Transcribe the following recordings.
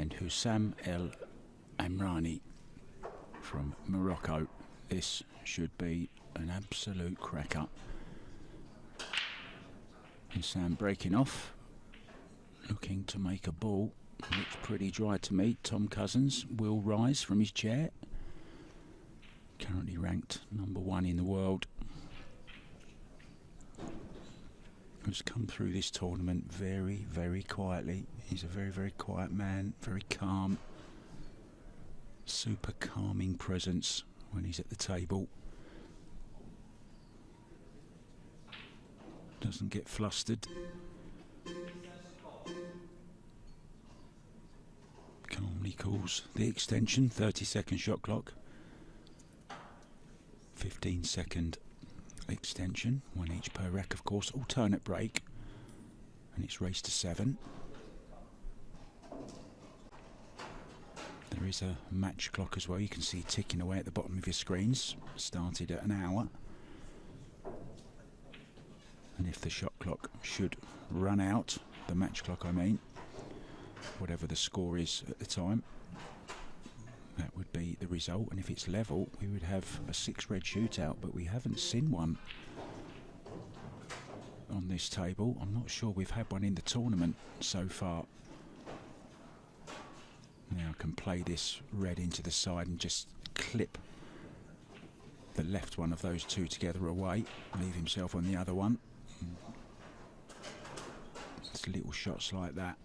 and Houssam Lamrani from Morocco. This should be an absolute cracker. Houssam breaking off, looking to make a ball. Looks pretty dry to me. Tom Cousins will rise from his chair. Currently ranked #1 in the world. Has come through this tournament very, very quietly. He's a very, very quiet man, very calm. Super calming presence when he's at the table. Doesn't get flustered. Calmly calls the extension, 30-second shot clock. 15-second extension, one each per rack, of course. Alternate break, and it's race to 7. There is a match clock as well. You can see ticking away at the bottom of your screens. Started at an hour, and if the shot clock should run out, the match clock I mean, whatever the score is at the time, that would be the result. And if it's level, we would have a 6-red shootout, but we haven't seen one on this table. I'm not sure we've had one in the tournament so far. Now I can play this red into the side and just clip the left one of those two together away, leave himself on the other one. It's little shots like that.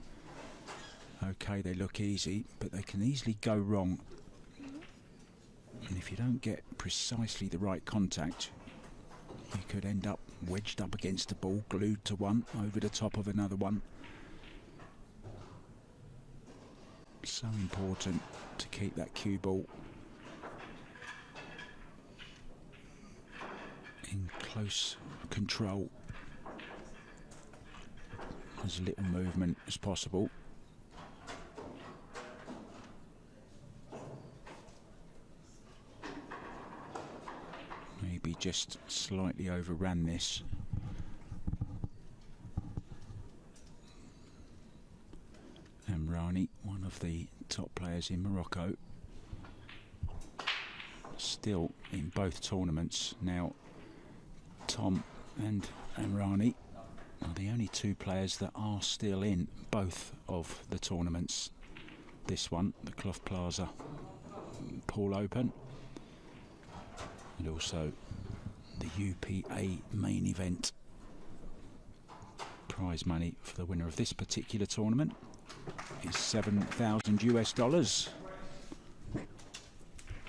Okay, they look easy, but they can easily go wrong. And if you don't get precisely the right contact, you could end up wedged up against the ball, glued to one, over the top of another one. So important to keep that cue ball in close control. As little movement as possible. Maybe just slightly overran this. Lamrani, one of the top players in Morocco, still in both tournaments. Now, Tom and Lamrani are the only two players that are still in both of the tournaments. This one, the Clough Plaza Pool Open, and also the UPA main event. Prize money for the winner of this particular tournament is $7,000.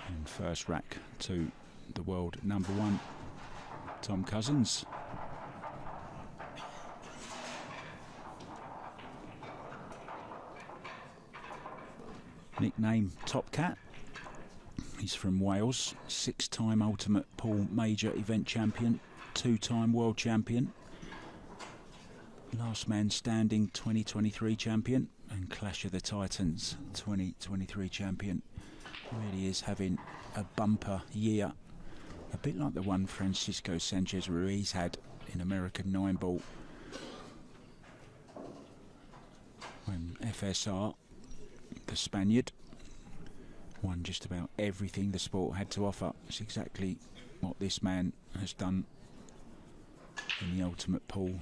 And first rack to the world #1, Tom Cousins. Nickname Top Cat. He's from Wales, 6-time Ultimate Pool Major Event Champion, 2-time World Champion, Last Man Standing 2023 Champion, and Clash of the Titans 2023 Champion. Really is having a bumper year, a bit like the one Francisco Sanchez Ruiz had in American 9-ball, when FSR, the Spaniard, won just about everything the sport had to offer. It's exactly what this man has done in the ultimate pool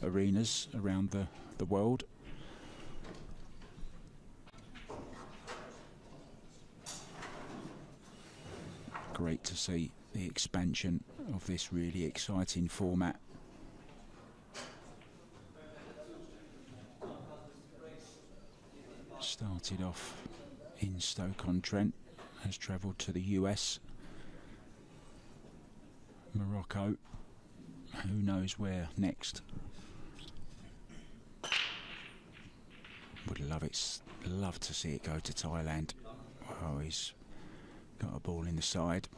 arenas around the world. Great to see the expansion of this really exciting format. Started off in Stoke-on-Trent, has travelled to the US, Morocco, who knows where next. Would love to see it go to Thailand. Oh, he's got a ball in the side.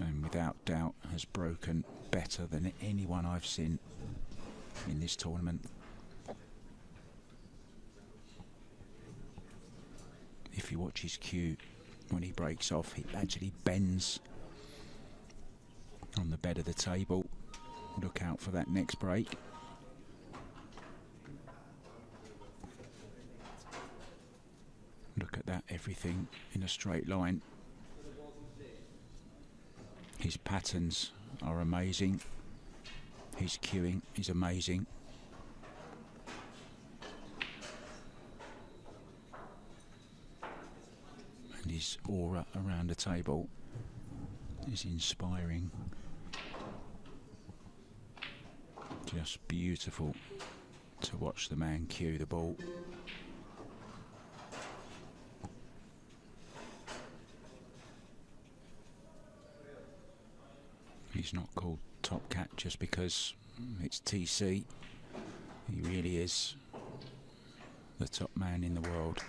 And without doubt has broken better than anyone I've seen in this tournament. If you watch his cue, when he breaks off, he actually bends on the bed of the table. Look out for that next break. Look at that, everything in a straight line. His patterns are amazing. His cueing is amazing. And his aura around the table is inspiring. Just beautiful to watch the man cue the ball. He's not called Top Cat just because it's TC. He really is the top man in the world.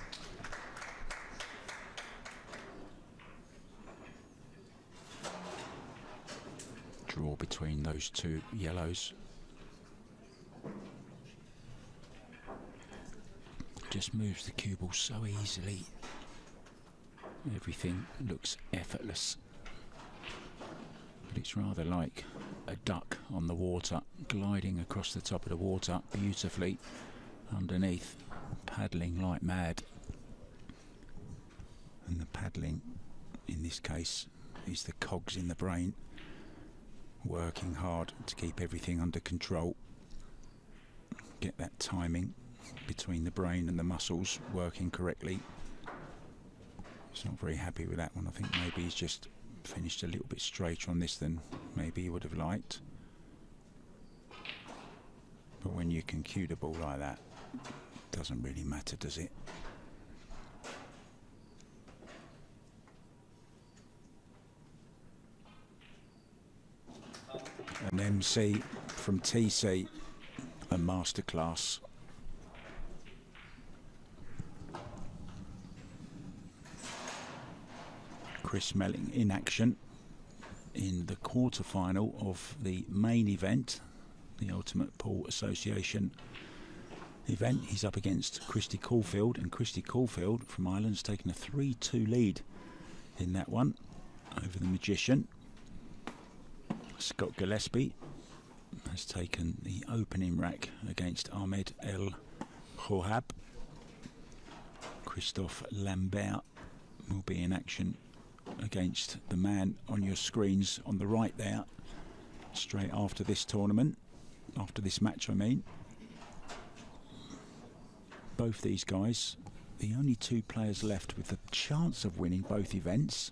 Draw between those two yellows. Just moves the cue ball so easily. Everything looks effortless. But it's rather like a duck on the water, gliding across the top of the water beautifully underneath, paddling like mad. And the paddling in this case is the cogs in the brain, working hard to keep everything under control, get that timing between the brain and the muscles working correctly. He's not very happy with that one. I think maybe he's just finished a little bit straighter on this than maybe he would have liked. But when you can cue the ball like that, it doesn't really matter, does it? An MC from TC, a masterclass. Chris Melling in action in the quarter-final of the main event, the Ultimate Pool Association event. He's up against Christy Caulfield, and Christy Caulfield from Ireland's taken a 3-2 lead in that one over the Magician. Scott Gillespie has taken the opening rack against Ahmed El Hohab. Christophe Lambert will be in action against the man on your screens on the right there, straight after this tournament, after this match I mean. Both these guys, the only two players left with the chance of winning both events.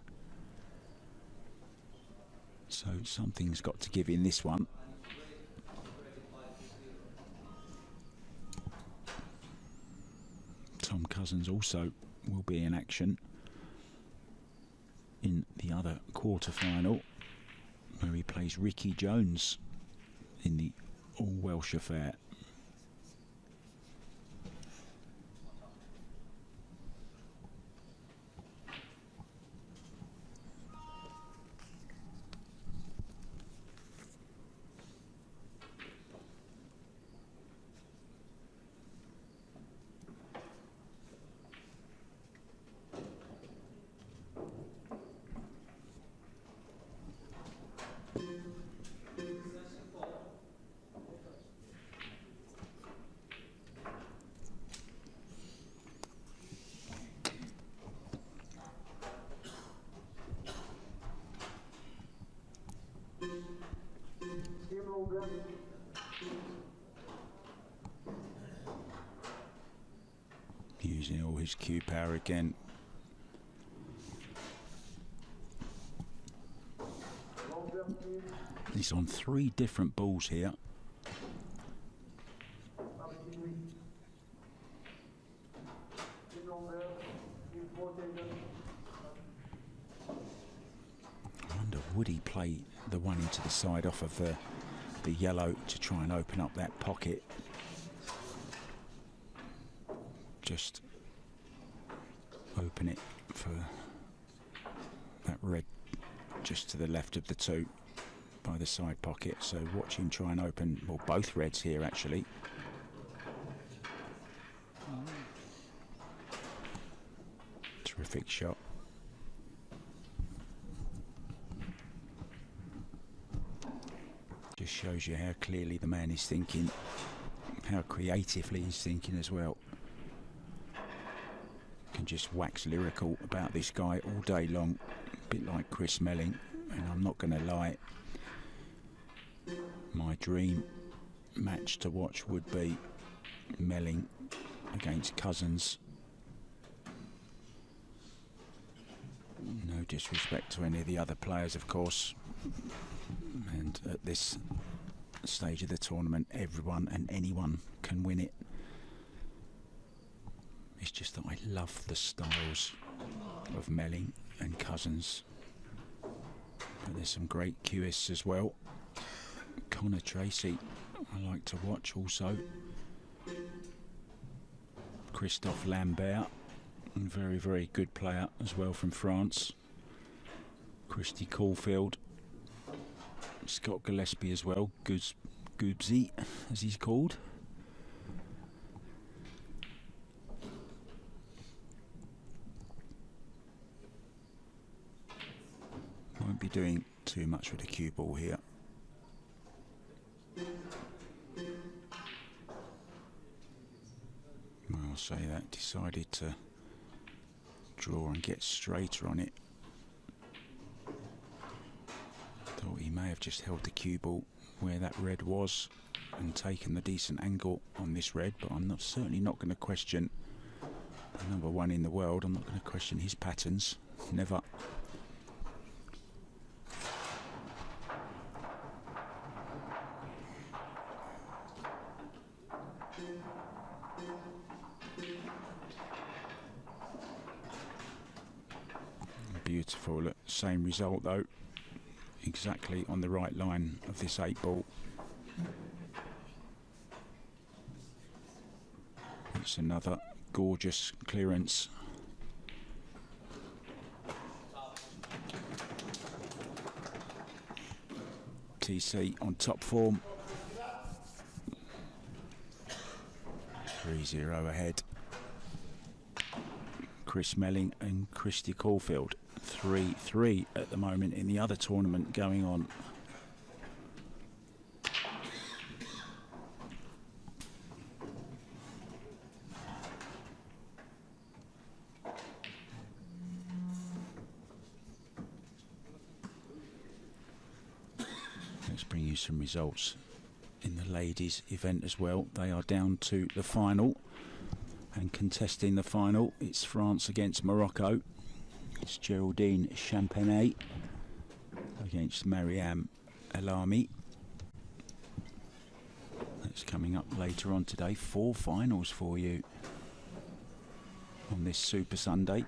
So something's got to give in this one. Tom Cousins also will be in action in the other quarter-final, where he plays Ricky Jones in the all-Welsh affair. Using all his cue power again. He's on 3 different balls here. I wonder, would he play the one into the side off of the yellow to try and open up that pocket? Just open it for that red just to the left of the 2 by the side pocket. So watch him try and open, well, both reds here actually. Terrific shot. Just shows you how clearly the man is thinking, how creatively he's thinking as well. Can just wax lyrical about this guy all day long, a bit like Chris Melling. And I'm not going to lie, my dream match to watch would be Melling against Cousins. No disrespect to any of the other players, of course. And at this stage of the tournament, everyone and anyone can win it. It's just that I love the styles of Melling and Cousins. But there's some great QSs as well. Connor Tracy, I like to watch also. Christophe Lambert, a very, very good player as well from France. Christy Caulfield. Scott Gillespie as well. Goobsy, as he's called. Won't be doing too much with the cue ball here. I'll say that. Decided to draw and get straighter on it. Thought he may have just held the cue ball where that red was and taken the decent angle on this red, but I'm certainly not going to question the number one in the world. I'm not going to question his patterns. Never. Beautiful. Same result though. Exactly on the right line of this 8 ball. It's another gorgeous clearance. TC on top form. 3-0 ahead. Chris Melling and Christy Caulfield. 3-3 at the moment in the other tournament going on. Let's bring you some results in the ladies event as well. They are down to the final and contesting the final. It's France against Morocco. It's Geraldine Champanet against Mariam Elami. That's coming up later on today. 4 finals for you on this Super Sunday.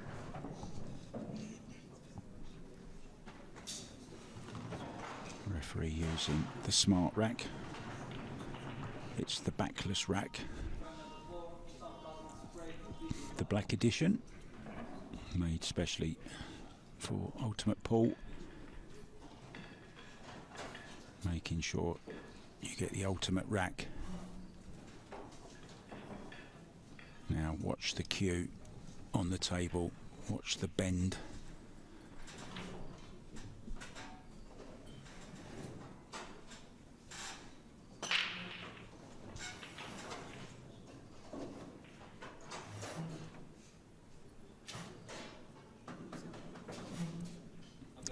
Referee using the smart rack. It's the backless rack. The black edition. Made specially for Ultimate Pool, making sure you get the ultimate rack. Now watch the cue on the table, watch the bend.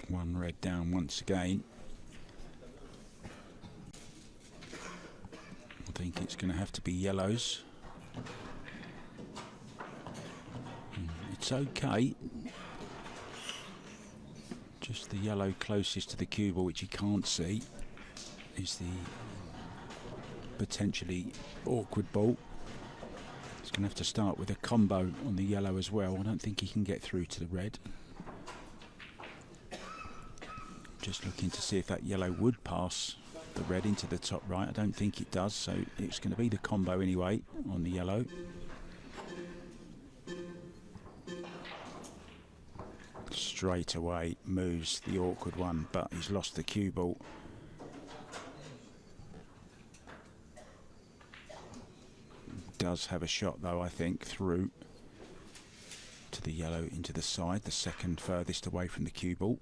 One red down once again. I think it's going to have to be yellows. It's okay. Just the yellow closest to the cue ball, which you can't see, is the potentially awkward ball. He's going to have to start with a combo on the yellow as well. I don't think he can get through to the red. Just looking to see if that yellow would pass the red into the top right. I don't think it does, so it's going to be the combo anyway on the yellow. Straight away moves the awkward one, but he's lost the cue ball. Does have a shot though, I think, through to the yellow into the side, the second furthest away from the cue ball.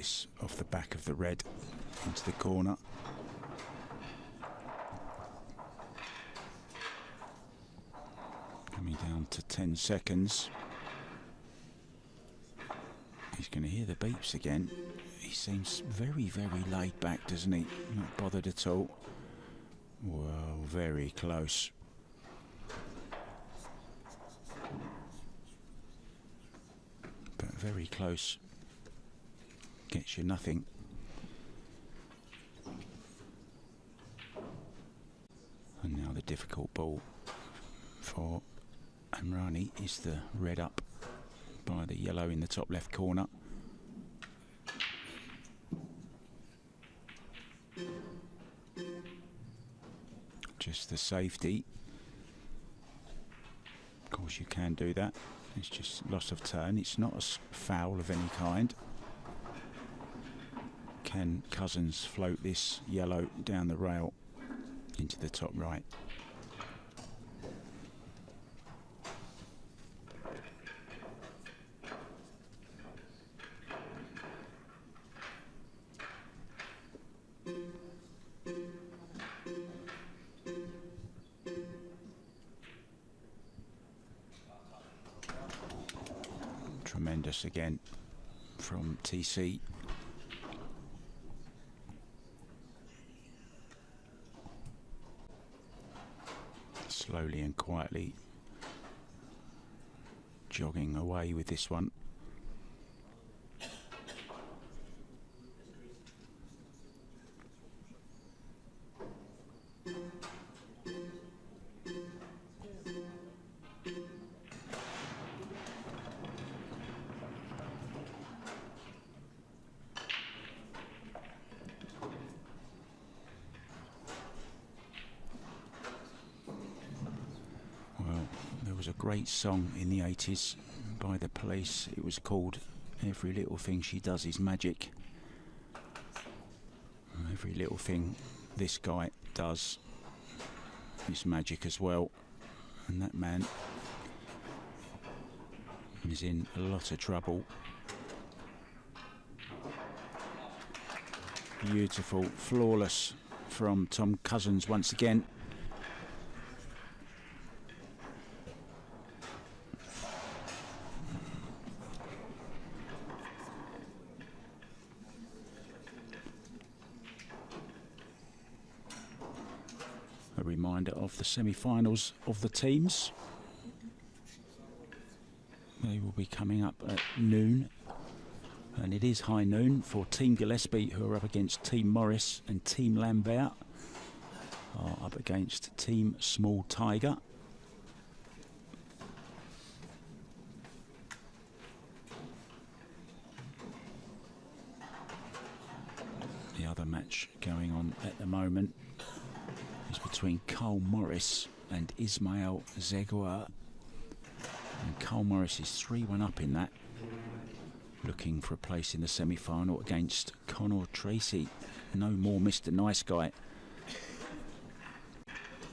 this off the back of the red into the corner. Coming down to 10 seconds. He's going to hear the beeps again. He seems very, very laid back, doesn't he? Not bothered at all. Well, very close. But very close. Gets you nothing. And now the difficult ball for Lamrani is the red up by the yellow in the top left corner. Just the safety. Of course you can do that. It's just loss of turn. It's not a foul of any kind. Can Cousins float this yellow down the rail into the top right? Tremendous again from TC. Slowly and quietly jogging away with this one. Was a great song in the 80s by the Police. It was called Every Little Thing She Does Is Magic. Every little thing this guy does is magic as well, and that man is in a lot of trouble. Beautiful, flawless from Tom Cousins once again. A reminder of the semi-finals of the teams. They will be coming up at noon, and it is high noon for Team Gillespie, who are up against Team Morris, and Team Lambert are up against Team Small Tiger. The other match going on at the moment is between Carl Morris and Ismail Zegua. And Carl Morris is 3-1 up in that, looking for a place in the semi-final against Connor Tracy. No more Mr. Nice Guy.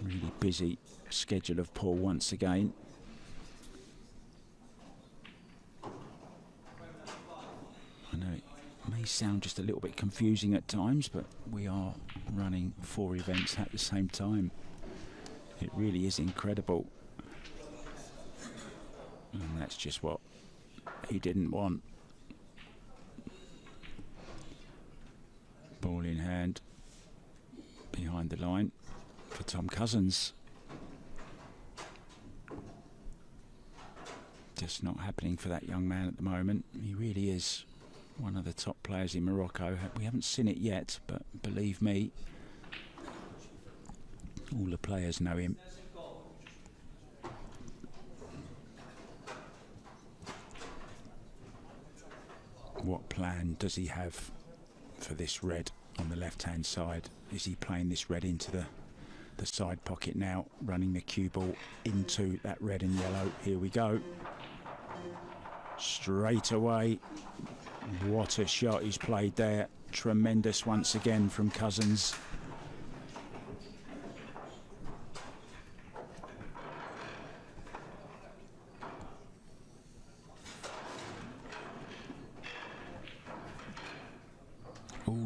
Really busy schedule of Paul once again. I know it may sound just a little bit confusing at times, but we are running 4 events at the same time. It really is incredible. And that's just what he didn't want. Ball in hand, behind the line for Tom Cousins. Just not happening for that young man at the moment. He really is one of the top players in Morocco. We haven't seen it yet, but believe me, all the players know him. What plan does he have for this red on the left-hand side? Is he playing this red into the side pocket now, running the cue ball into that red and yellow? Here we go. Straight away. What a shot he's played there. Tremendous once again from Cousins.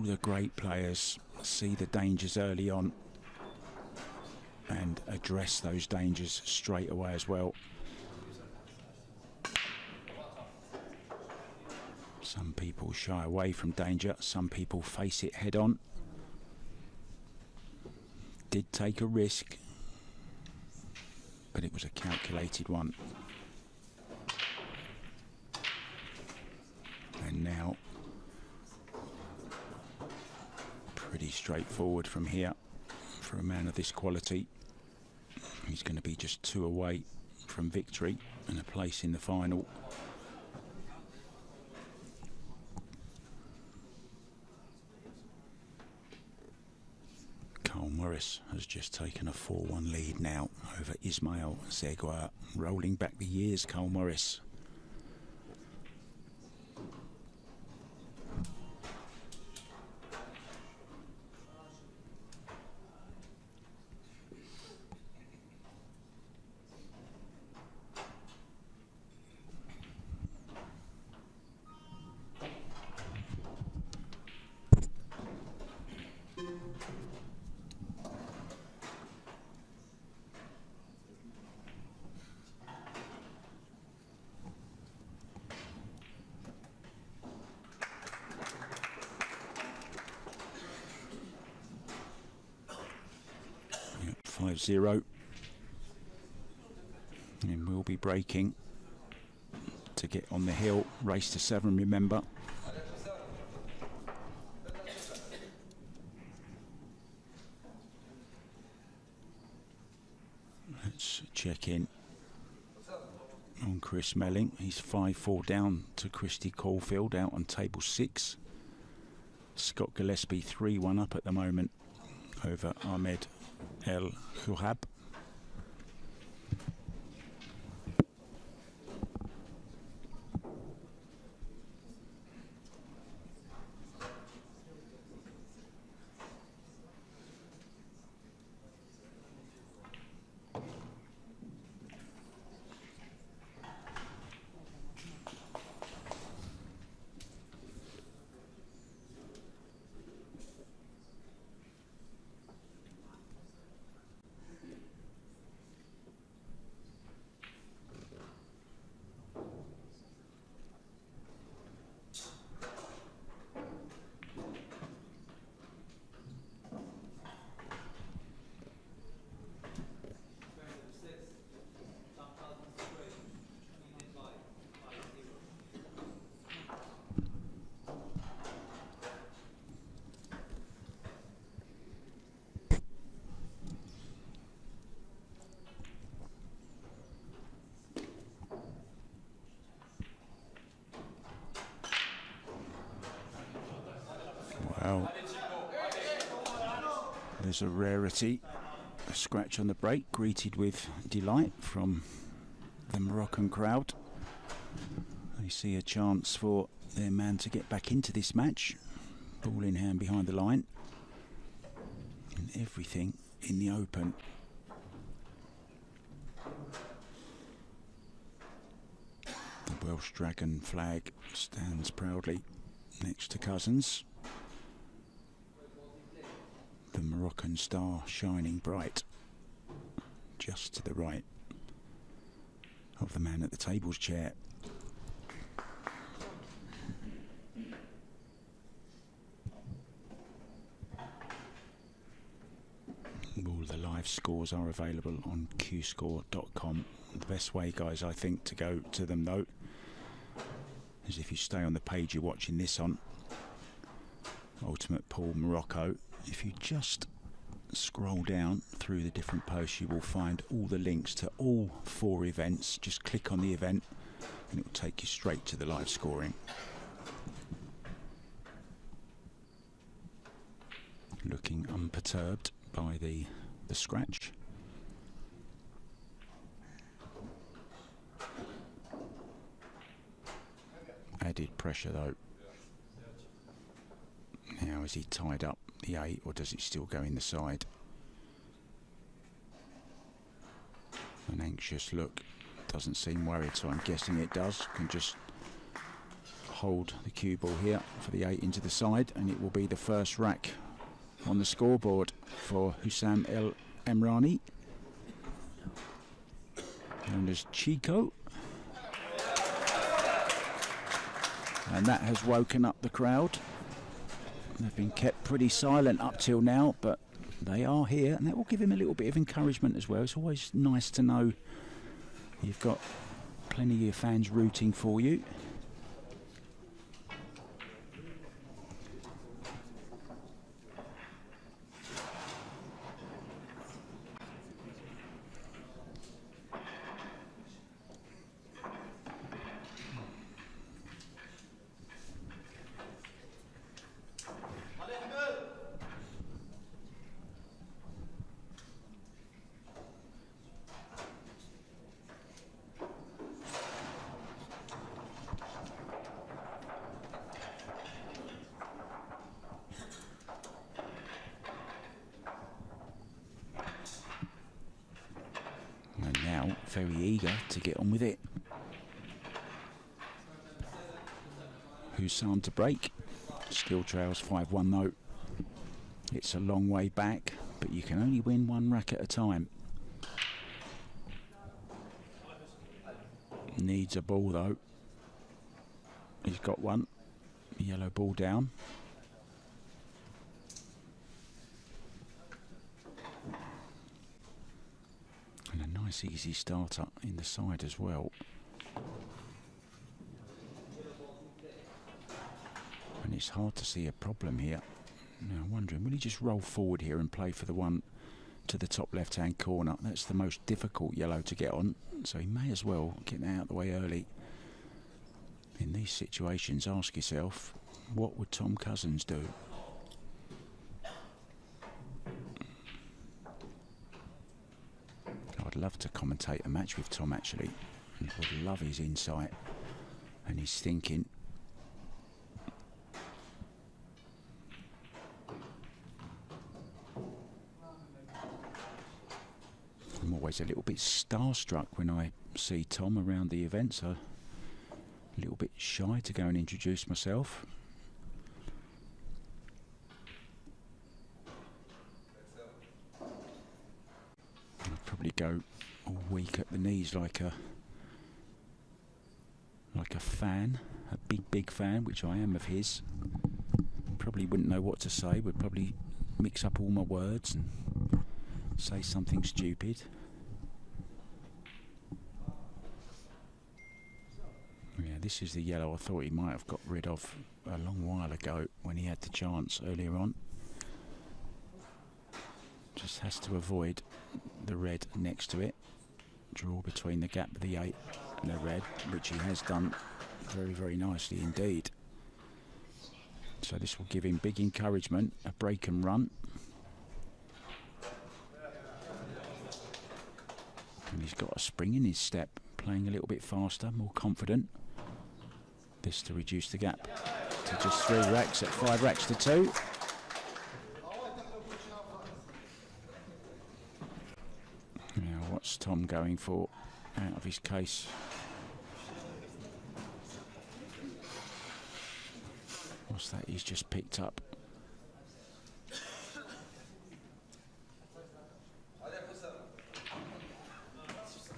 the great players see the dangers early on and address those dangers straight away as well. Some people shy away from danger, some people face it head on. Did take a risk, but it was a calculated one. And now, pretty straightforward from here for a man of this quality. He's going to be just 2 away from victory and a place in the final. Carl Morris has just taken a 4-1 lead now over Ismail Seguer. Rolling back the years, Carl Morris. Yep, 5-0. And we'll be breaking to get on the hill. Race to 7, remember. Let's check in on Chris Melling. He's 5-4 down to Christy Caulfield out on table 6. Scott Gillespie 3-1 up at the moment over Ahmed El Khouhab. Well, there's a rarity, a scratch on the break, greeted with delight from the Moroccan crowd. They see a chance for their man to get back into this match. Ball in hand behind the line. And everything in the open. The Welsh Dragon flag stands proudly next to Cousins. The Moroccan star shining bright just to the right of the man at the table's chair. All the live scores are available on qscore.com. The best way, guys, I think, to go to them though is if you stay on the page you're watching this on, Ultimate Pool Morocco. If you just scroll down through the different posts, you will find all the links to all 4 events. Just click on the event and it will take you straight to the live scoring. Looking unperturbed by the scratch. Added pressure though. Now, is he tied up the 8 or does it still go in the side? An anxious look. Doesn't seem worried, so I'm guessing it does. Can just hold the cue ball here for the 8 into the side, and it will be the first rack on the scoreboard for Houssam Lamrani, known as Chico. And that has woken up the crowd. They've been kept pretty silent up till now, but they are here, and that will give him a little bit of encouragement as well. It's always nice to know you've got plenty of your fans rooting for you. Very eager to get on with it. Houssam to break. Still trails 5-1 though. It's a long way back, but you can only win one rack at a time. Needs a ball though. He's got one. Yellow ball down. Nice easy starter in the side as well. And it's hard to see a problem here. Now I'm wondering, will he just roll forward here and play for the one to the top left hand corner? That's the most difficult yellow to get on, so he may as well get that out of the way early. In these situations, ask yourself, what would Tom Cousins do? I'd love to commentate a match with Tom actually. I would love his insight and his thinking. I'm always a little bit starstruck when I see Tom around the events. I'm a little bit shy to go and introduce myself. Go all weak at the knees like a fan, a big fan, which I am of his. Probably wouldn't know what to say, would probably mix up all my words and say something stupid. Yeah, this is the yellow I thought he might have got rid of a long while ago when he had the chance earlier on. Just has to avoid the red next to it. Draw between the gap of the 8 and the red, which he has done very nicely indeed. So this will give him big encouragement, a break and run. And he's got a spring in his step, playing a little bit faster, more confident. This to reduce the gap to just 3 racks at 5 racks to 2. Now what's Tom going for out of his case? What's that he's just picked up?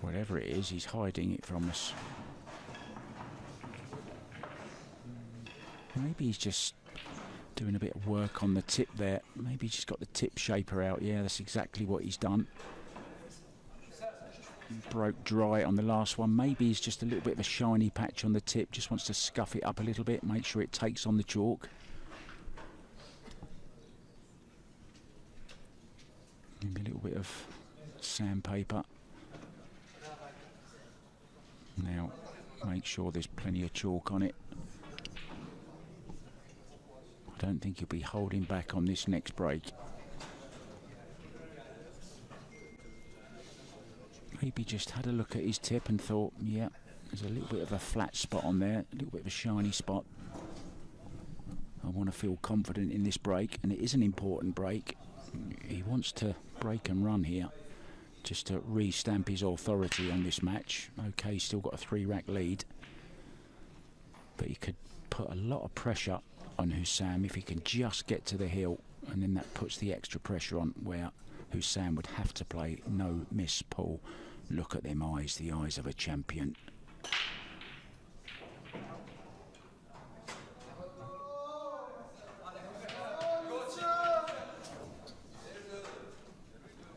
Whatever it is, he's hiding it from us. Maybe he's just doing a bit of work on the tip there. Maybe he's just got the tip shaper out. Yeah, that's exactly what he's done. Broke dry on the last one. Maybe he's just a little bit of a shiny patch on the tip. Just wants to scuff it up a little bit, make sure it takes on the chalk. Maybe a little bit of sandpaper. Now, make sure there's plenty of chalk on it. I don't think he'll be holding back on this next break. Maybe just had a look at his tip and thought, yeah, there's a little bit of a flat spot on there, a little bit of a shiny spot. I want to feel confident in this break, and it is an important break. He wants to break and run here, just to re-stamp his authority on this match. Okay, he's still got a 3-rack lead. But he could put a lot of pressure on Houssam if he can just get to the hill, and then that puts the extra pressure on where Houssam would have to play no miss pull. Look at them eyes, the eyes of a champion.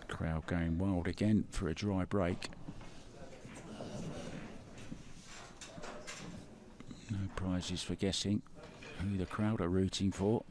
Crowd going wild again for a dry break. No prizes for guessing who the crowd are rooting for.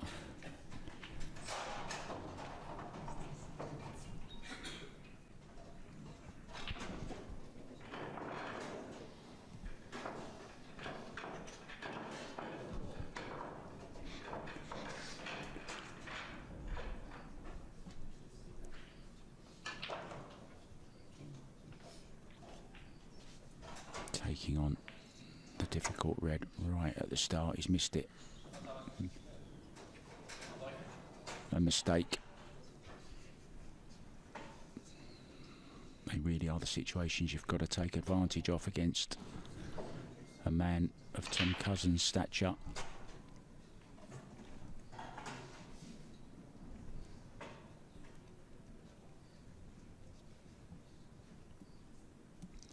Taking on the difficult red right at the start. He's missed it. A mistake. They really are the situations you've got to take advantage of against a man of Tom Cousins' stature.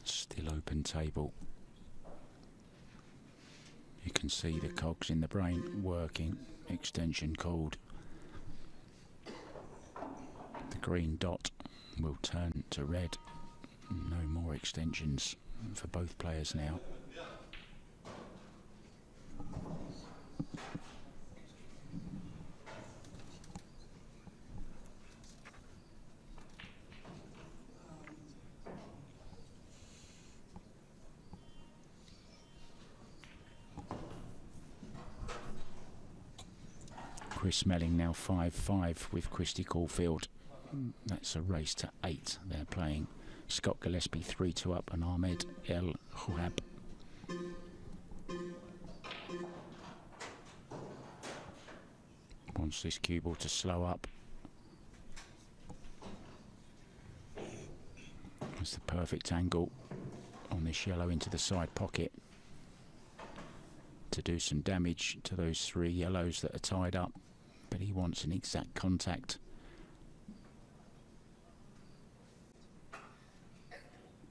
Still open table. You can see the cogs in the brain working. Extension called. The green dot will turn to red. No more extensions for both players now. Chris Smelling now 5-5 with Christy Caulfield. That's a race to 8 they're playing. Scott Gillespie 3-2 up and Ahmed El Houab. Wants this cue ball to slow up. That's the perfect angle on this yellow into the side pocket to do some damage to those 3 yellows that are tied up. But he wants an exact contact.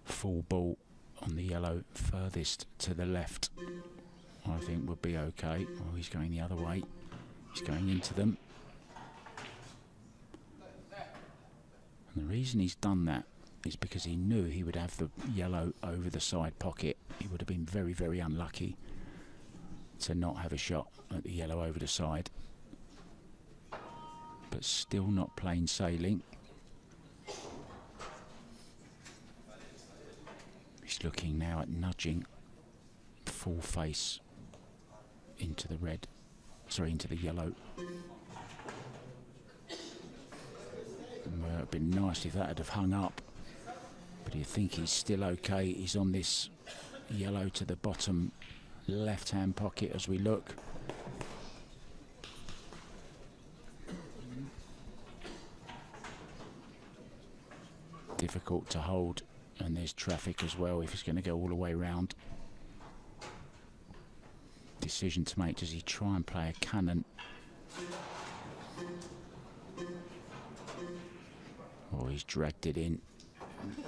Full ball on the yellow furthest to the left, I think would be okay. Oh, he's going the other way. He's going into them. And the reason he's done that is because he knew he would have the yellow over the side pocket. He would have been very, very unlucky to not have a shot at the yellow over the side. But still not plain sailing. He's looking now at nudging full face into the red, sorry, into the yellow. Well, it'd been nice if that had have hung up. But you think he's still okay. He's on this yellow to the bottom left-hand pocket as we look. Difficult to hold, and there's traffic as well if he's going to go all the way round. Decision to make. Does he try and play a cannon? Oh, he's dragged it in.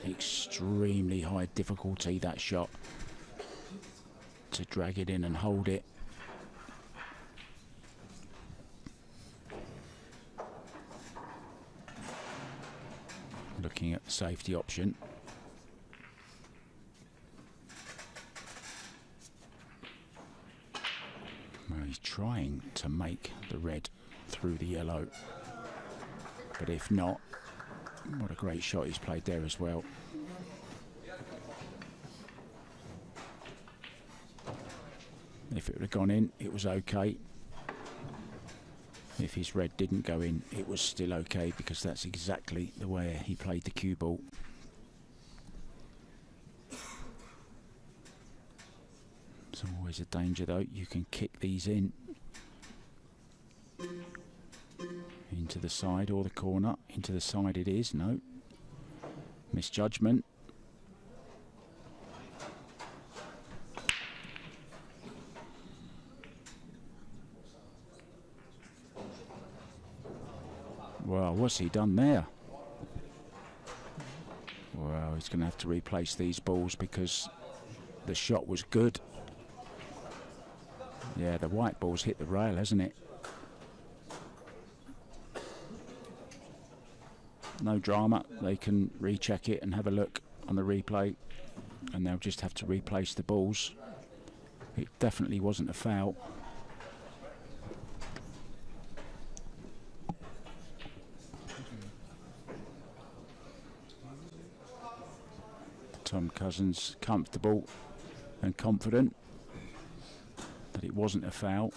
Extremely high difficulty, that shot. To drag it in and hold it. Looking at the safety option. Well, he's trying to make the red through the yellow. But if not, what a great shot he's played there as well. If it would have gone in, it was okay. If his red didn't go in, it was still okay, because that's exactly the way he played the cue ball. It's always a danger though. You can kick these in. Into the side or the corner. Into the side it is. No. Misjudgment. what's he done there? Well, he's going to have to replace these balls because the shot was good. Yeah, the white ball's hit the rail, hasn't it? No drama. They can recheck it and have a look on the replay, and they'll just have to replace the balls. It definitely wasn't a foul. Tom Cousins comfortable and confident that it wasn't a foul.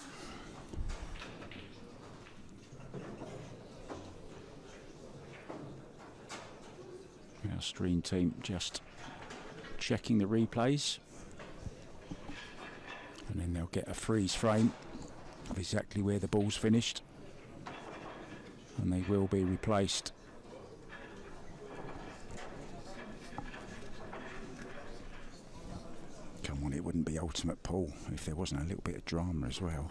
Our stream team just checking the replays, and then they'll get a freeze frame of exactly where the ball's finished, and they will be replaced. Come on, it wouldn't be ultimate pool if there wasn't a little bit of drama as well.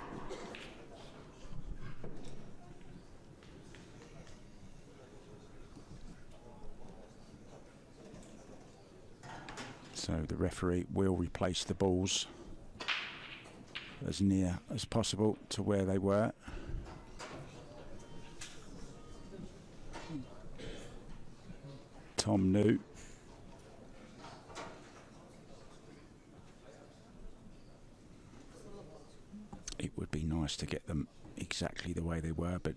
So the referee will replace the balls as near as possible to where they were. Tom knew. It would be nice to get them exactly the way they were, but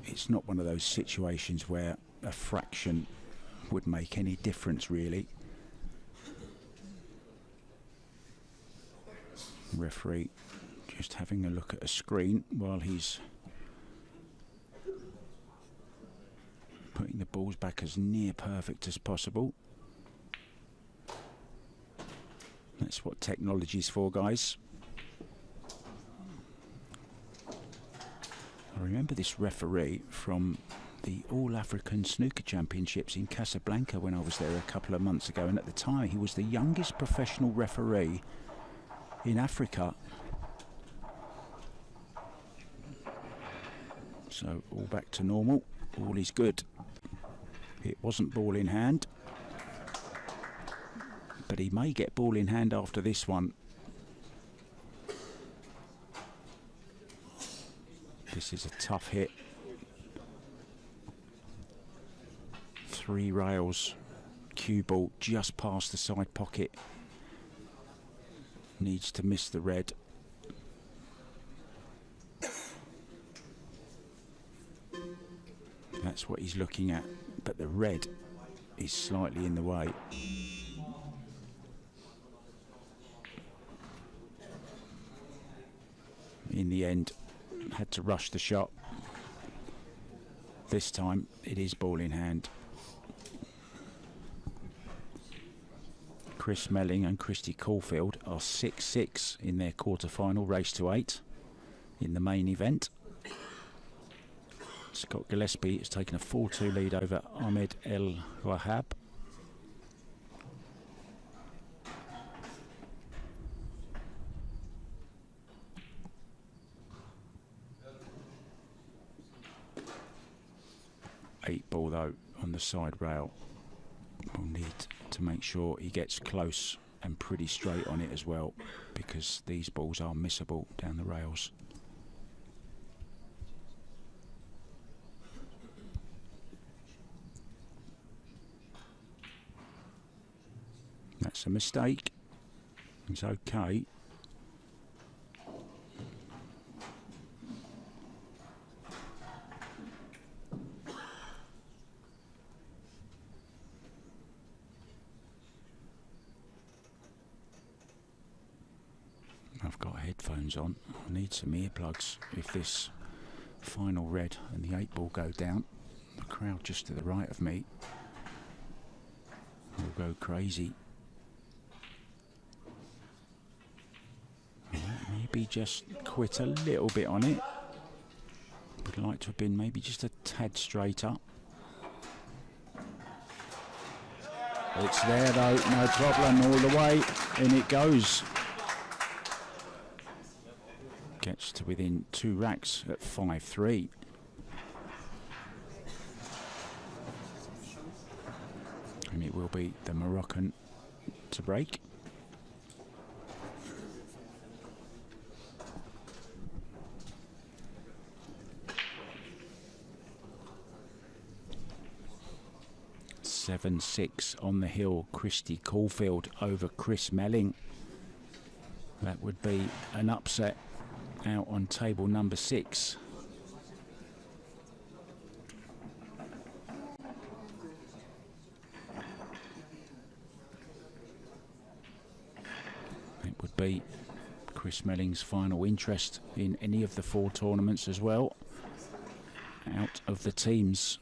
it's not one of those situations where a fraction would make any difference, really. Referee just having a look at a screen while he's putting the balls back as near perfect as possible. That's what technology's for, guys. I remember this referee from the All-African Snooker Championships in Casablanca when I was there a couple of months ago, and at the time he was the youngest professional referee in Africa. So all back to normal, all is good. It wasn't ball in hand, but he may get ball in hand after this one. This is a tough hit. 3 rails, cue ball just past the side pocket. Needs to miss the red. That's what he's looking at, but the red is slightly in the way. In the end, had to rush the shot. This time it is ball in hand. Chris Melling and Christy Caulfield are 6-6 in their quarter-final race to 8 in the main event. Scott Gillespie has taken a 4-2 lead over Ahmed El Wahab. Eight ball though on the side rail. We'll need to make sure he gets close and pretty straight on it as well, because these balls are missable down the rails. That's a mistake. It's okay. I've got headphones on. I need some earplugs if this final red and the 8 ball go down. The crowd just to the right of me will go crazy. Maybe just quit a little bit on it. Would like to have been maybe just a tad straighter. It's there though, no problem, all the way, in it goes. Gets to within 2 racks at 5-3. be the Moroccan to break. (7-6) on the hill. Christy Caulfield over Chris Melling. That would be an upset out on table number 6. It would be Chris Melling's final interest in any of the 4 tournaments as well. Out of the teams,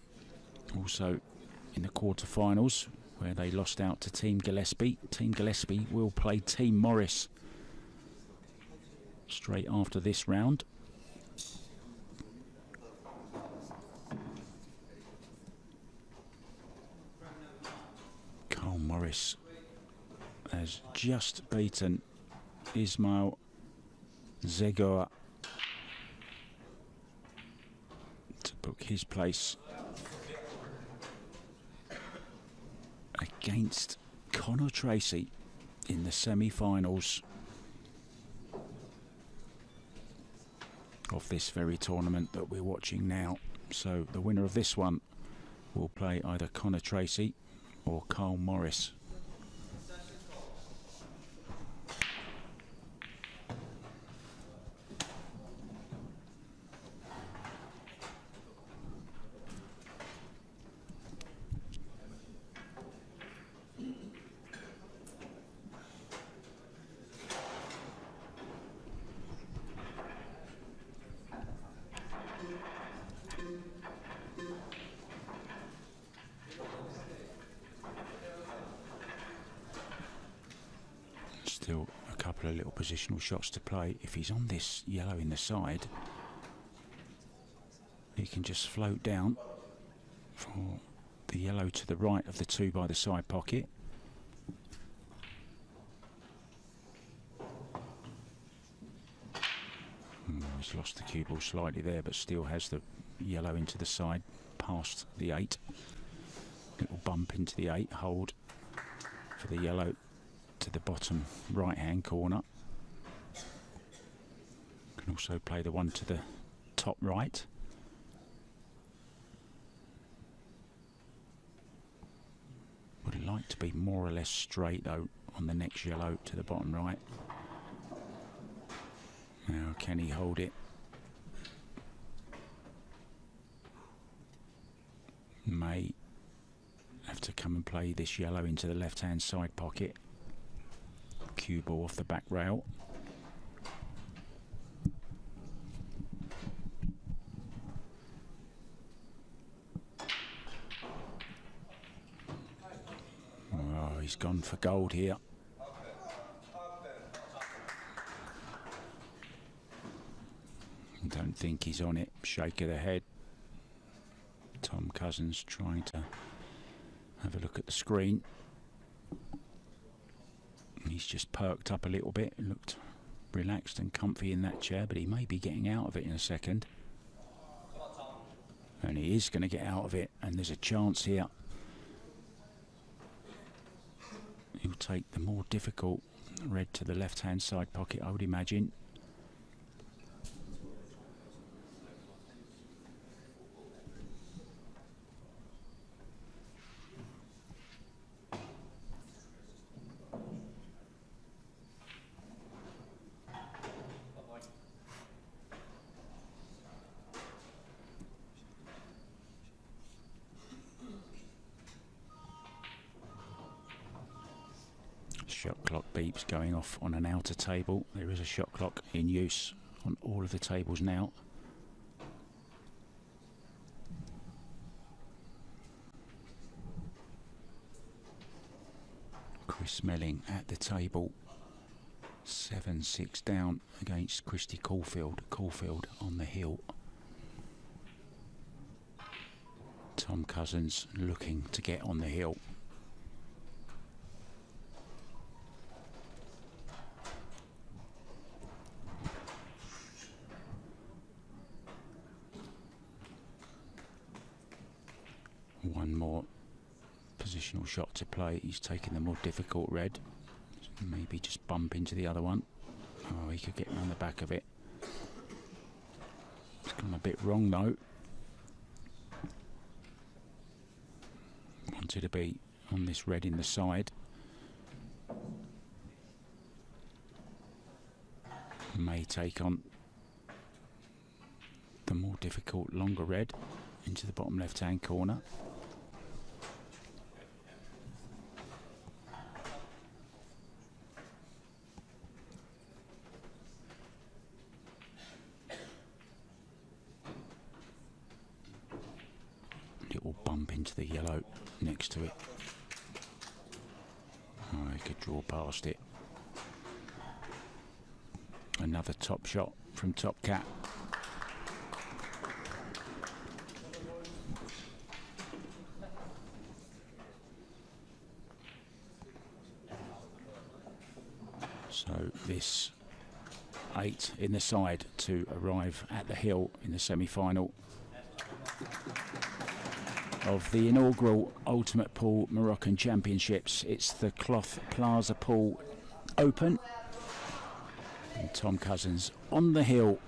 also in the quarterfinals, where they lost out to Team Gillespie. Team Gillespie will play Team Morris straight after this round. Carl Morris has just beaten Ismail Zegoa to book his place against Connor Tracy in the semi-finals of this very tournament that we're watching now. So the winner of this one will play either Connor Tracy or Carl Morris. Still a couple of little positional shots to play. If he's on this yellow in the side, he can just float down for the yellow to the right of the 2 by the side pocket. He's lost the cue ball slightly there, but still has the yellow into the side past the 8. Little bump into the 8, hold for the yellow to the bottom right hand corner. Can also play the one to the top right. Would like to be more or less straight though on the next yellow to the bottom right. Now can he hold it? May have to come and play this yellow into the left hand side pocket. Cue ball off the back rail. Oh, he's gone for gold here. Don't think he's on it. Shake of the head. Tom Cousins trying to have a look at the screen. He's just perked up a little bit, looked relaxed and comfy in that chair, but he may be getting out of it in a second. And he is going to get out of it, and there's a chance here. He'll take the more difficult red to the left-hand side pocket, I would imagine. Shot clock beeps going off on an outer table. There is a shot clock in use on all of the tables now. Chris Melling at the table, 7-6 down against Christy Caulfield. Caulfield on the hill. Tom Cousins looking to get on the hill. One more positional shot to play. He's taking the more difficult red. Maybe just bump into the other one. Oh, he could get around the back of it. It's gone a bit wrong though. Wanted to be on this red in the side. May take on the more difficult longer red into the bottom left hand corner. It will bump into the yellow next to it. Oh, he could draw past it. Another top shot from Top Cat. So this 8 in the side to arrive at the hill in the semi-final of the inaugural Ultimate Pool Moroccan Championships. It's the Cloth Plaza Pool Open. And Tom Cousins on the hill.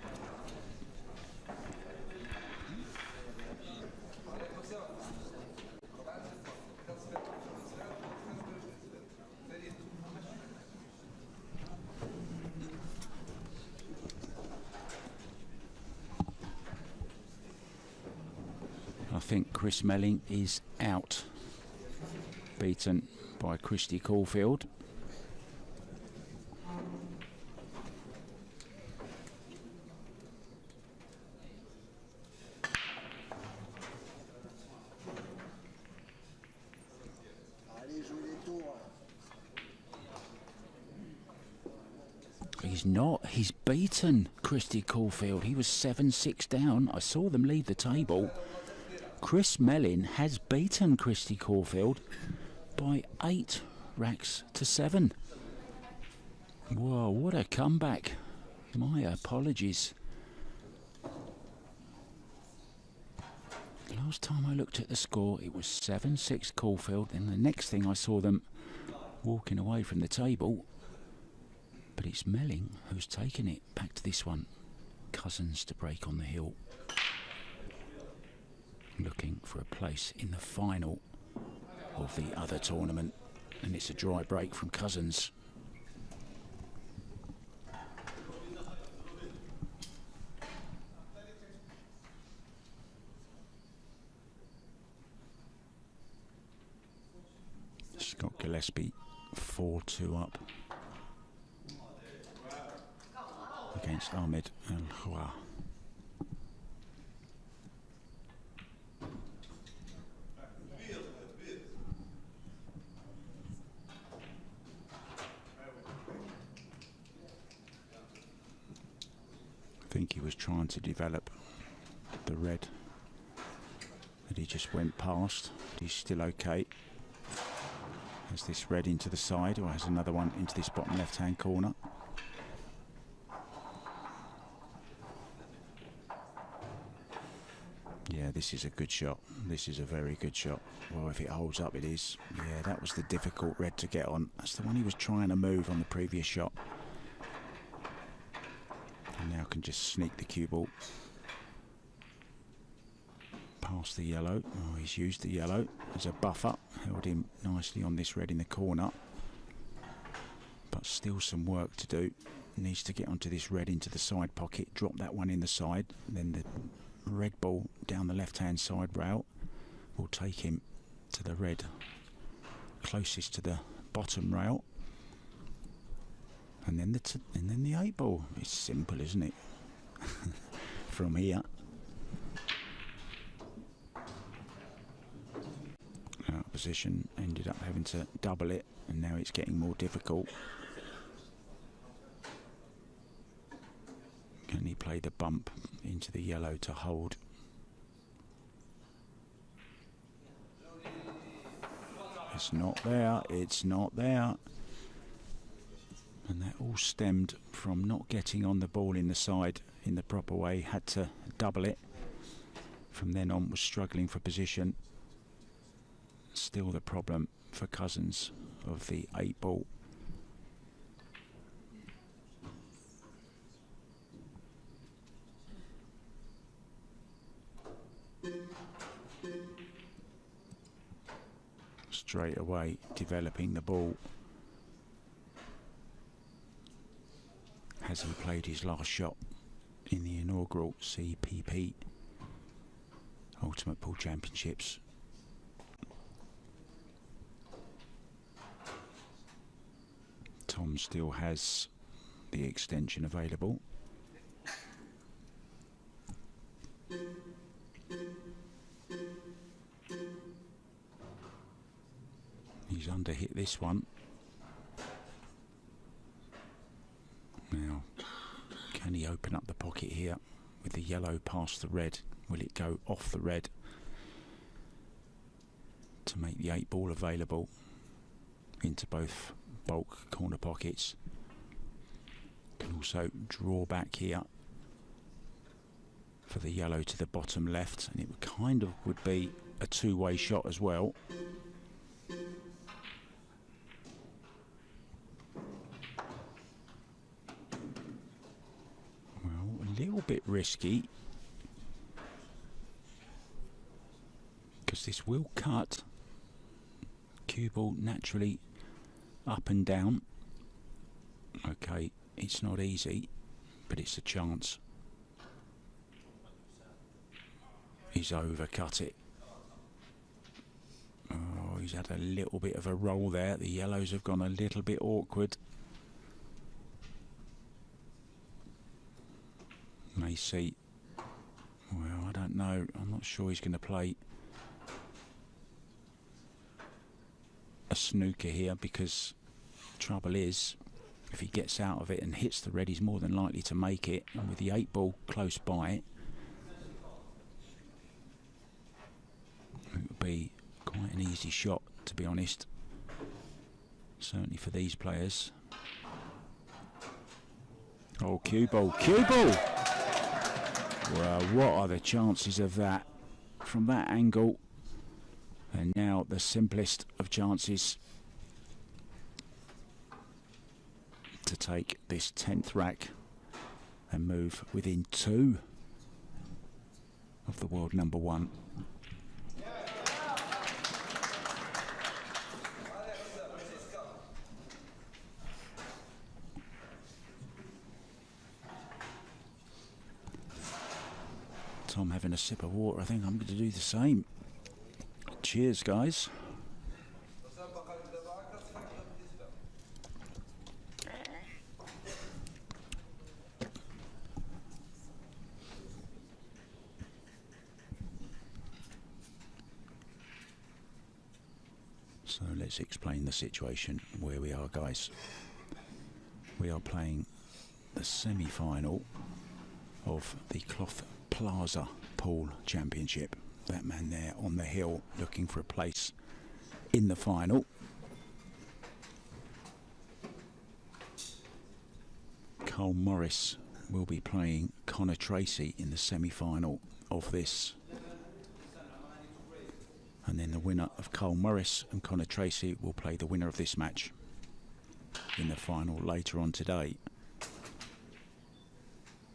I think Chris Melling is out, beaten by Christy Caulfield. He's not. He's beaten Christy Caulfield. He was 7-6 down. I saw them leave the table. Chris Mellin has beaten Christy Caulfield by 8 racks to 7. Whoa, what a comeback. My apologies. Last time I looked at the score, it was 7-6 Caulfield. Then the next thing I saw them walking away from the table. But it's Melling who's taken it back to this one. Cousins to break on the hill. Looking for a place in the final of the other tournament. And it's a dry break from Cousins. Scott Gillespie 4-2 up against Ahmed Al-Khwa. I think he was trying to develop the red that he just went past. He's still okay. Has this red into the side, or has another one into this bottom left hand corner. Yeah, this is a good shot. This is a very good shot. Well, if it holds up, it is. Yeah, that was the difficult red to get on. That's the one he was trying to move on the previous shot. And now can just sneak the cue ball past the yellow. Oh, he's used the yellow as a buffer. Held him nicely on this red in the corner. But still some work to do. Needs to get onto this red into the side pocket. Drop that one in the side. Then the red ball down the left hand side rail will take him to the red closest to the bottom rail, and then the 8 ball. It's simple, isn't it? From here, out of position, ended up having to double it, and now it's getting more difficult. Can he play the bump into the yellow to hold? It's not there, it's not there. And that all stemmed from not getting on the ball in the side in the proper way. Had to double it. From then on was struggling for position. still the problem for Cousins of the 8 ball. Straight away developing the ball. Has he played his last shot in the inaugural CPP Ultimate Pool Championships? Tom still has the extension available. He's underhit this one. Now, can he open up the pocket here with the yellow past the red? Will it go off the red to make the 8 ball available into both bulk corner pockets? Can also draw back here for the yellow to the bottom left, and it kind of would be a two-way shot as well. Well, a little bit risky, because this will cut. Cue ball naturally up and down. Okay, it's not easy, but it's a chance. He's overcut it. Oh, he's had a little bit of a roll there. The yellows have gone a little bit awkward. May see. Well, I don't know. I'm not sure he's going to play a snooker here, because trouble is, if he gets out of it and hits the red, he's more than likely to make it. And with the 8 ball close by, it would be quite an easy shot, to be honest. Certainly for these players. Oh, cue ball, cue ball! Well, what are the chances of that from that angle? And now the simplest of chances to take this 10th rack and move within 2 of the world number 1. Tom having a sip of water. I think I'm going to do the same. Cheers, guys. So let's explain the situation where we are, guys. We are playing the semi-final of the Cloth Plaza Pool Championship. That man there on the hill looking for a place in the final. Cole Morris will be playing Connor Tracy in the semi-final of this. And then the winner of Cole Morris and Connor Tracy will play the winner of this match in the final later on today.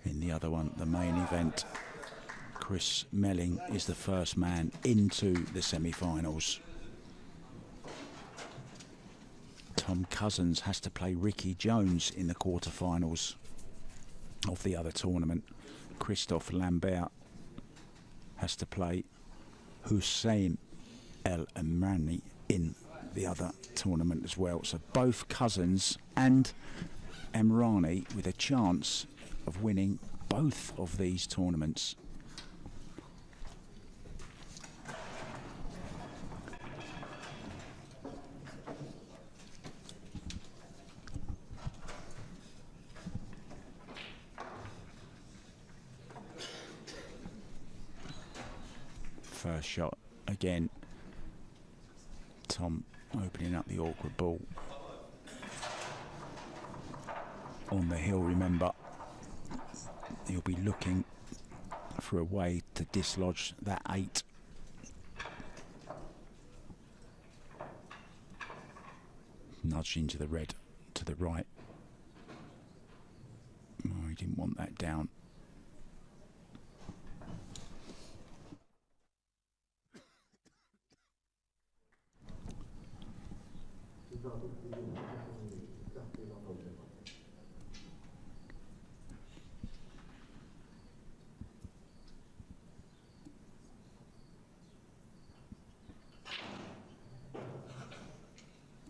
In the other one, the main event, Chris Melling is the first man into the semi-finals. Tom Cousins has to play Ricky Jones in the quarter-finals of the other tournament. Christophe Lambert has to play Houssam Lamrani in the other tournament as well. So both Cousins and Lamrani with a chance of winning both of these tournaments. First shot again. Tom opening up the awkward ball. On the hill, remember, he'll be looking for a way to dislodge that 8. Nudged into the red to the right. Oh, he didn't want that down.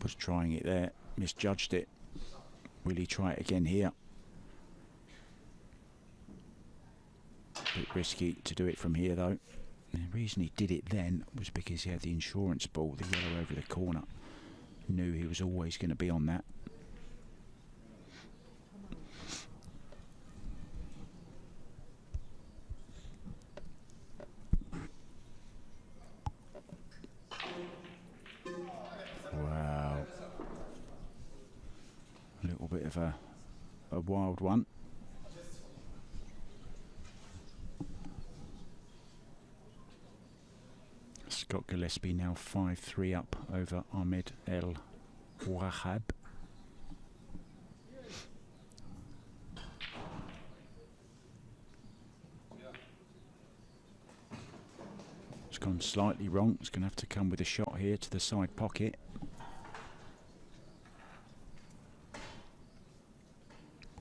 Was trying it there, misjudged it. Will he try it again here? A bit risky to do it from here though. And the reason he did it then was because he had the insurance ball, the yellow over the corner. Knew he was always going to be on that. Wow. A little bit of a wild one. Scott Gillespie now 5-3 up over Ahmed El Wahab. It's gone slightly wrong. It's going to have to come with a shot here to the side pocket.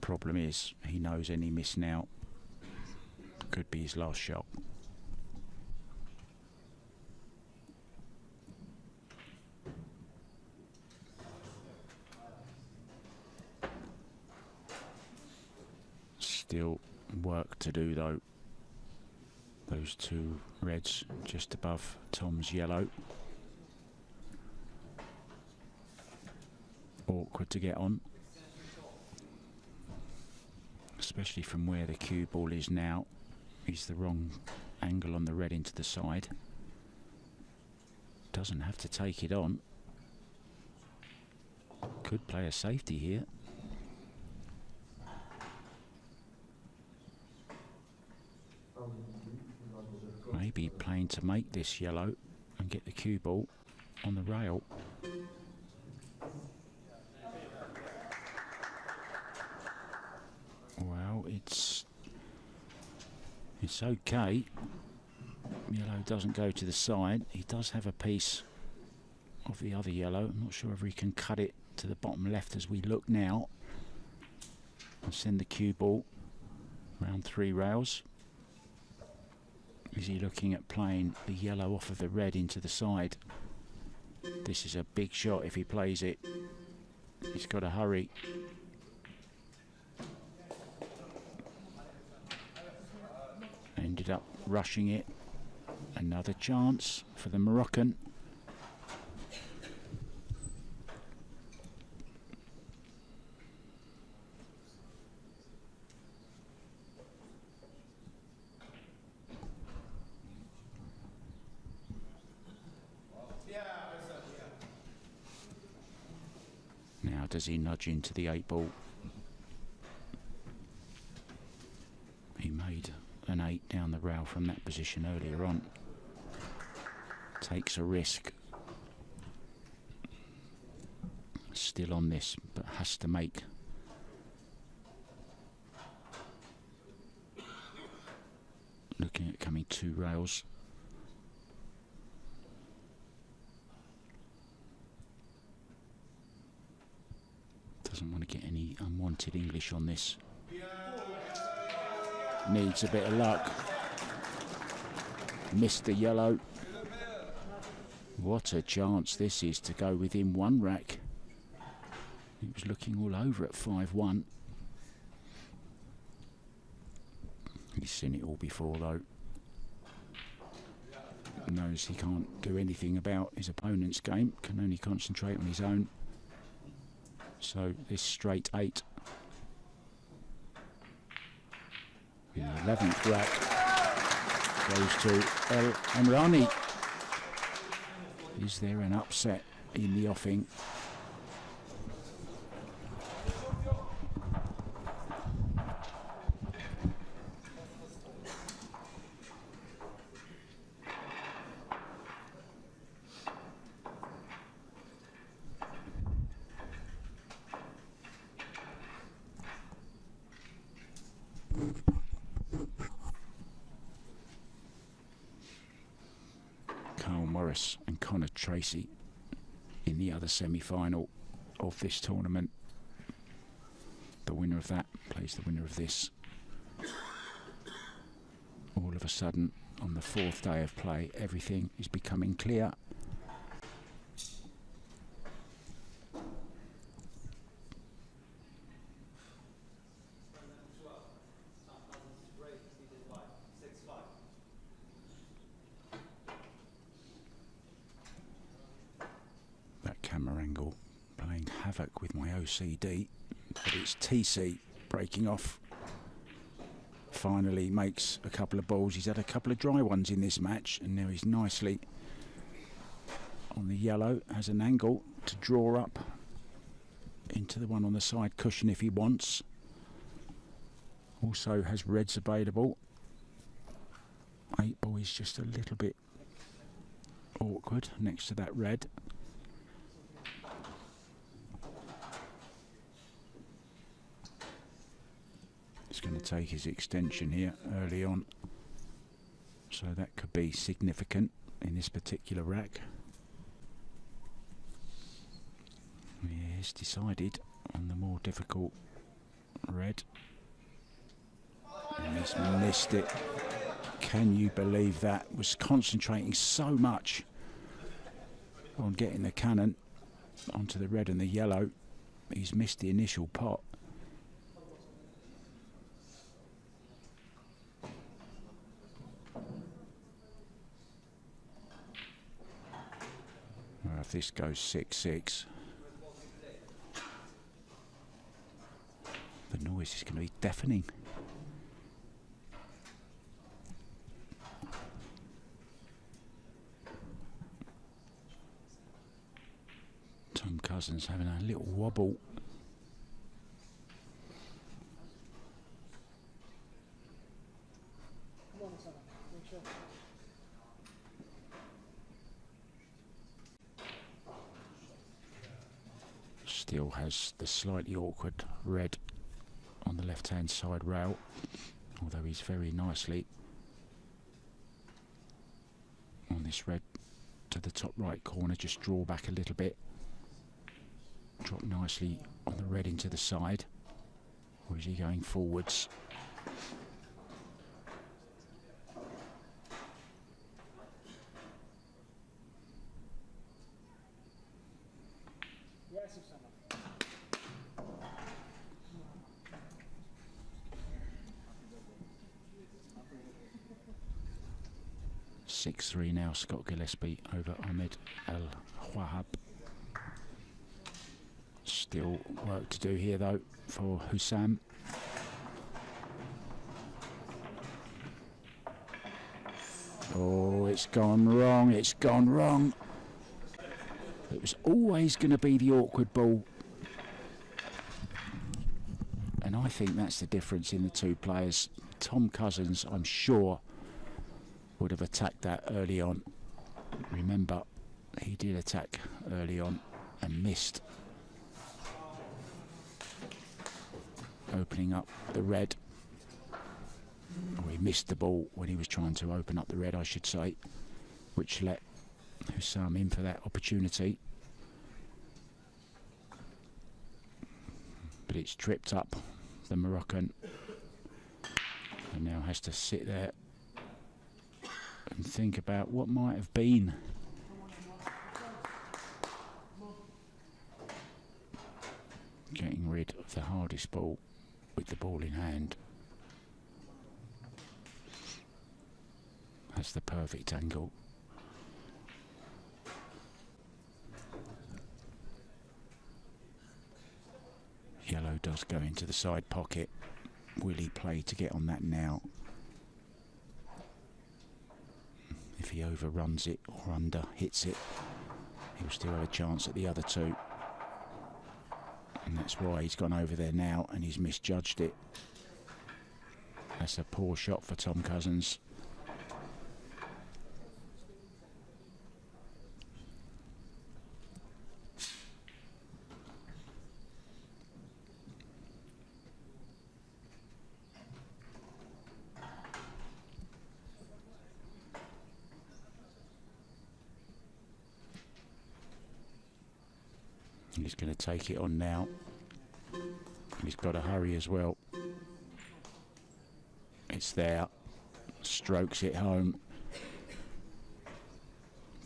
Problem is, he knows any miss now could be his last shot. Still work to do though. Those two reds just above Tom's yellow. Awkward to get on, especially from where the cue ball is now. He's the wrong angle on the red into the side. Doesn't have to take it on. Could play a safety here. Maybe playing to make this yellow and get the cue ball on the rail. Well, it's okay. Yellow doesn't go to the side. He does have a piece of the other yellow. I'm not sure if he can cut it to the bottom left as we look now. And send the cue ball round 3 rails. Is he looking at playing the yellow off of the red into the side? This is a big shot if he plays it. He's got to hurry. Ended up rushing it. Another chance for the Moroccan. Now does he nudge into the 8 ball? He made an 8 down the rail from that position earlier on. Takes a risk. Still on this, but has to make. Looking at coming 2 rails. Doesn't want to get any unwanted English on this. Needs a bit of luck. Missed the yellow. What a chance this is to go within 1 rack. He was looking all over at 5-1. He's seen it all before though. Knows he can't do anything about his opponent's game. Can only concentrate on his own. So this straight 8. The 11th rack goes to El Lamrani. Is there an upset in the offing? Harris and Connor Tracy in the other semi-final of this tournament. The winner of that plays the winner of this. All of a sudden, on the fourth day of play, everything is becoming clear. That camera angle playing havoc with my OCD, but it's TC breaking off. Finally makes a couple of balls. He's had a couple of dry ones in this match, and now he's nicely on the yellow, has an angle to draw up into the one on the side cushion if he wants. Also has reds available. 8 ball is just a little bit awkward next to that red. He's going to take his extension here early on, so that could be significant in this particular rack. He has decided on the more difficult red, and he's missed it. Can you believe that? Was concentrating so much on getting the cannon onto the red and the yellow, he's missed the initial pot. Well, if this goes 6-6, the noise is going to be deafening. Tom Cousins having a little wobble. Still has the slightly awkward red on the left hand side rail, although he's very nicely on this red to the top right corner. Just draw back a little bit, drop nicely on the red into the side, or is he going forwards? (6-3) now, Scott Gillespie over Ahmed Al-Wahab. Still work to do here though for Houssam. Oh, it's gone wrong, it's gone wrong. It was always going to be the awkward ball. And I think that's the difference in the two players. Tom Cousins, I'm sure, would have attacked that early on. Remember, he did attack early on and missed. Opening up the red. Or he missed the ball when he was trying to open up the red, I should say, which let Houssam in for that opportunity. But it's tripped up the Moroccan, and now has to sit there and think about what might have been. Getting rid of the hardest ball with the ball in hand. That's the perfect angle. Yellow does go into the side pocket. Will he play to get on that now? If he overruns it or under hits it, he'll still have a chance at the other two. And that's why he's gone over there now and he's misjudged it. That's a poor shot for Tom Cousins. He's going to take it on now. He's got to hurry as well. It's there. Strokes it home.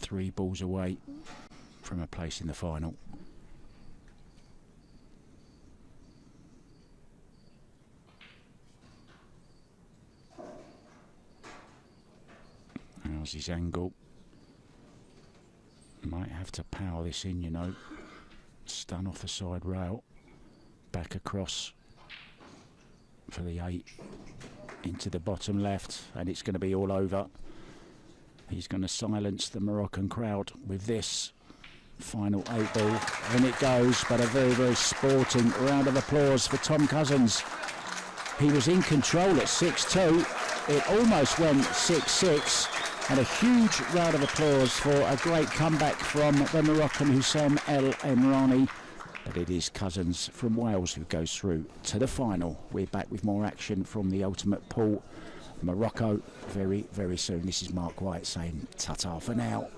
3 balls away from a place in the final. How's his angle? Might have to power this in, you know. Stun off the side rail. Back across for the 8. Into the bottom left, and it's going to be all over. He's going to silence the Moroccan crowd with this final 8 ball. And it goes, but a very, very sporting round of applause for Tom Cousins. He was in control at 6-2. It almost went 6-6. And a huge round of applause for a great comeback from the Moroccan Houssam Lamrani. But it is Cousins from Wales who goes through to the final. We're back with more action from the ultimate pool. Morocco very, very soon. This is Mark White saying ta-ta for now.